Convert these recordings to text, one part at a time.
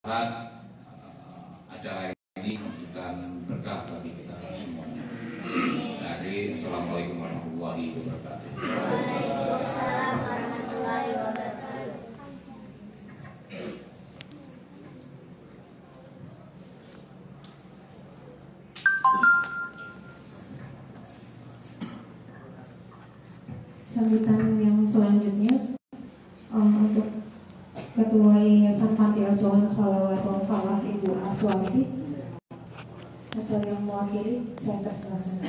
acara ini memberikan berkah bagi kita semuanya. Jadi, assalamualaikum warahmatullahi wabarakatuh. Waalaikumsalam warahmatullahi wabarakatuh. Sambutan yang selanjutnya untuk Ketua Yayasan Panti Asuhan Shalawatul Falah Ibu Aswati atau yang mewakili, saya persilakan.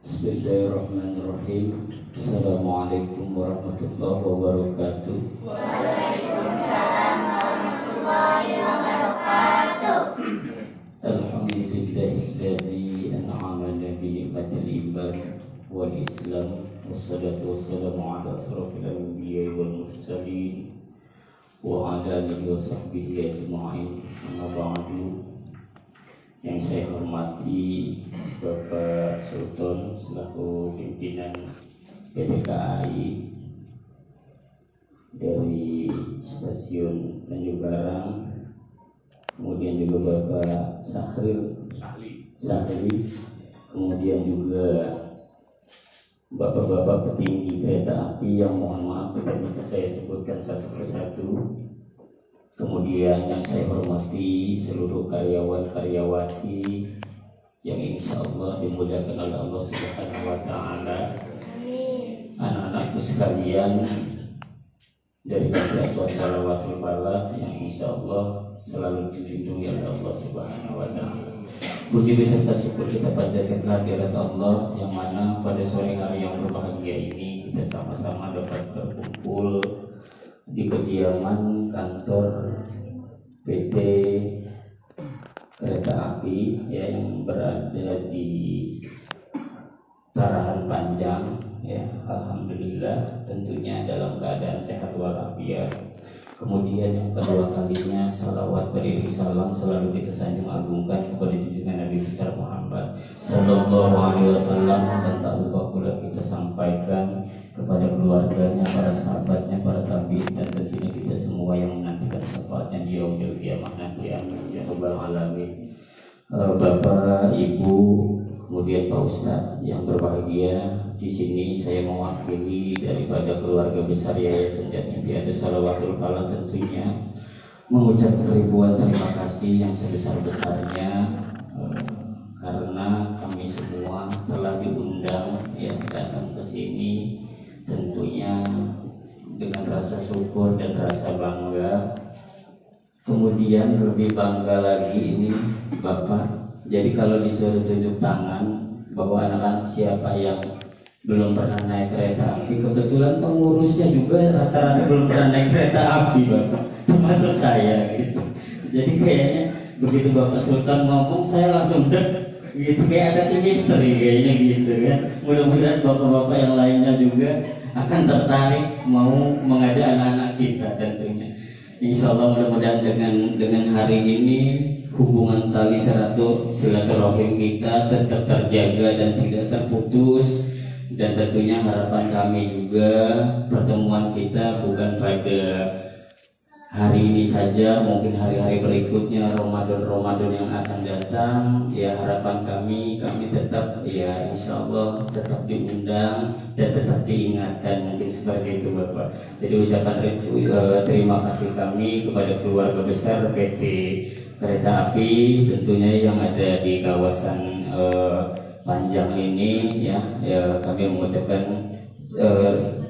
Bismillahirrahmanirrahim. Assalamualaikum warahmatullahi wabarakatuh. Waalaikumsalam warahmatullahi wabarakatuh. Alhamdulillahilladzi an'amana bi ni'matil iman wal islam wassalatu wassalamu ala asrofil anbiya'i wal mursalin wa ala alihi wa sahbihi ajma'in. Amma ba'du. Yang saya hormati Bapak Sultan selaku pimpinan PT KAI dari Stasiun Tanjung Karang, kemudian juga Bapak Sahri, kemudian juga Bapak-bapak petinggi kereta api yang mohon maaf tidak bisa saya sebutkan satu persatu. Kemudian yang saya hormati seluruh karyawan-karyawati yang insya Allah dimuliakan oleh Allah Subhanahu wa Ta'ala. Anak-anakku sekalian dari Panti Asuhan Shalawatul Falah yang insya Allah selalu dilindungi oleh Allah Subhanahu wa Ta'ala. Puji beserta syukur kita panjatkan kehadirat Allah yang mana pada sore hari yang berbahagia ini kita sama-sama dapat berkumpul di kediaman kantor PT Kereta Api yang berada di Tarahan Panjang ya. Alhamdulillah tentunya dalam keadaan sehat walafiat. Kemudian yang kedua kalinya salawat beriring salam selalu kita sanjung agungkan kepada junjungan Nabi besar Muhammad Sallallahu Alaihi Wasallam, dan tak lupa pula kita sampaikan kepada keluarganya, para sahabatnya, para tabi'in, dan tentunya kita semua yang menantikan syafaatnya di yaumil qiyamah nanti. Amin ya rabbal alamin. Bapak, Ibu, kemudian Pak Ustadz yang berbahagia, di sini saya mewakili daripada keluarga besar Yayasan Jatipiatu Shalawatul Falah tentunya mengucapkan ribuan terima kasih yang sebesar-besarnya karena kami semua telah diundang ya datang ke sini tentunya dengan rasa syukur dan rasa bangga. Kemudian lebih bangga lagi ini Bapak, jadi kalau disuruh tunjuk tangan bahwa anak-anak siapa yang belum pernah naik kereta api, kebetulan pengurusnya juga rata-rata belum pernah naik kereta api Bapak, termasuk saya gitu. Jadi kayaknya begitu Bapak Sultan ngomong saya langsung gitu, kayak ada chemistry kayaknya gitu kan. Mudah-mudahan bapak-bapak yang lainnya juga akan tertarik mau mengajak anak-anak kita tentunya. Insya Allah mudah-mudahan dengan hari ini hubungan tali silaturahim kita tetap terjaga dan tidak terputus. Dan tentunya harapan kami juga pertemuan kita bukan pada hari ini saja, mungkin hari-hari berikutnya, Ramadan yang akan datang. Ya harapan kami tetap ya insya Allah tetap diundang dan tetap diingatkan, mungkin seperti itu Bapak. Jadi ucapan terima kasih kami kepada keluarga besar PT Kereta Api tentunya yang ada di kawasan Panjang ini ya kami mengucapkan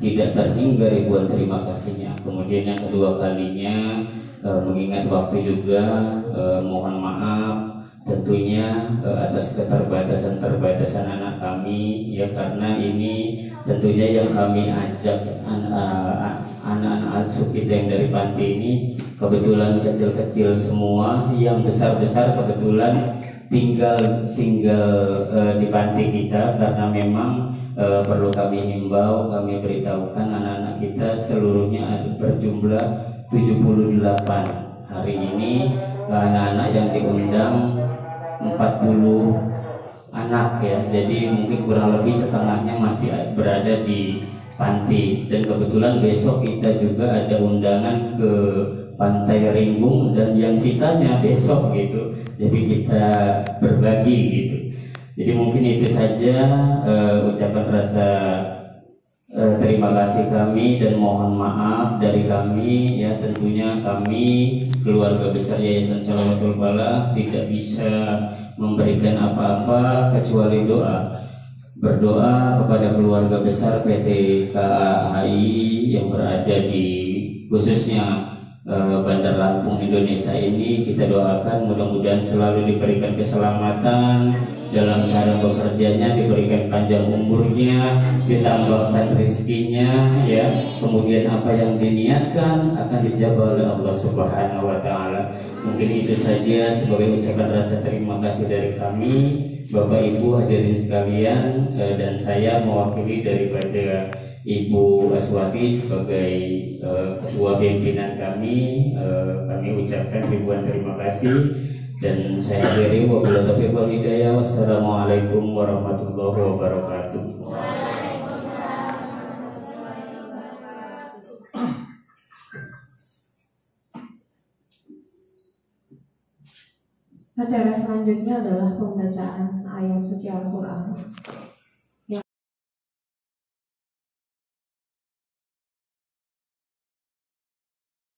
tidak terhingga ribuan terima kasihnya. Kemudian yang kedua kalinya mengingat waktu juga mohon maaf tentunya atas keterbatasan anak kami ya, karena ini tentunya yang kami ajak anak-anak asuh kita yang dari panti ini kebetulan kecil-kecil semua, yang besar-besar kebetulan tinggal di panti kita, karena memang perlu kami himbau, kami beritahukan anak-anak kita seluruhnya berjumlah 78 hari ini. Anak-anak yang diundang 40 anak ya, jadi mungkin kurang lebih setengahnya masih berada di panti, dan kebetulan besok kita juga ada undangan ke Pantai Rimbung dan yang sisanya besok gitu, jadi kita berbagi gitu. Jadi mungkin itu saja ucapan rasa terima kasih kami dan mohon maaf dari kami ya. Tentunya kami keluarga besar Yayasan Salawatul Falah tidak bisa memberikan apa-apa kecuali doa. Berdoa kepada keluarga besar PT KAI yang berada di khususnya Bandar Lampung Indonesia ini. Kita doakan mudah-mudahan selalu diberikan keselamatan dalam cara bekerjanya, diberikan panjang umurnya, ditambahkan rezekinya ya. Kemudian apa yang diniatkan akan dijabah oleh Allah Subhanahu wa taala. Mungkin itu saja sebagai ucapan rasa terima kasih dari kami, Bapak Ibu hadirin sekalian, dan saya mewakili daripada Ibu Aswati sebagai ketua pimpinan kami. Kami ucapkan ribuan terima kasih dan saya akhiri wabillahi taufiq wal hidayah. Wassalamualaikum warahmatullahi wabarakatuh. Acara selanjutnya adalah pembacaan ayat suci Al-Quran.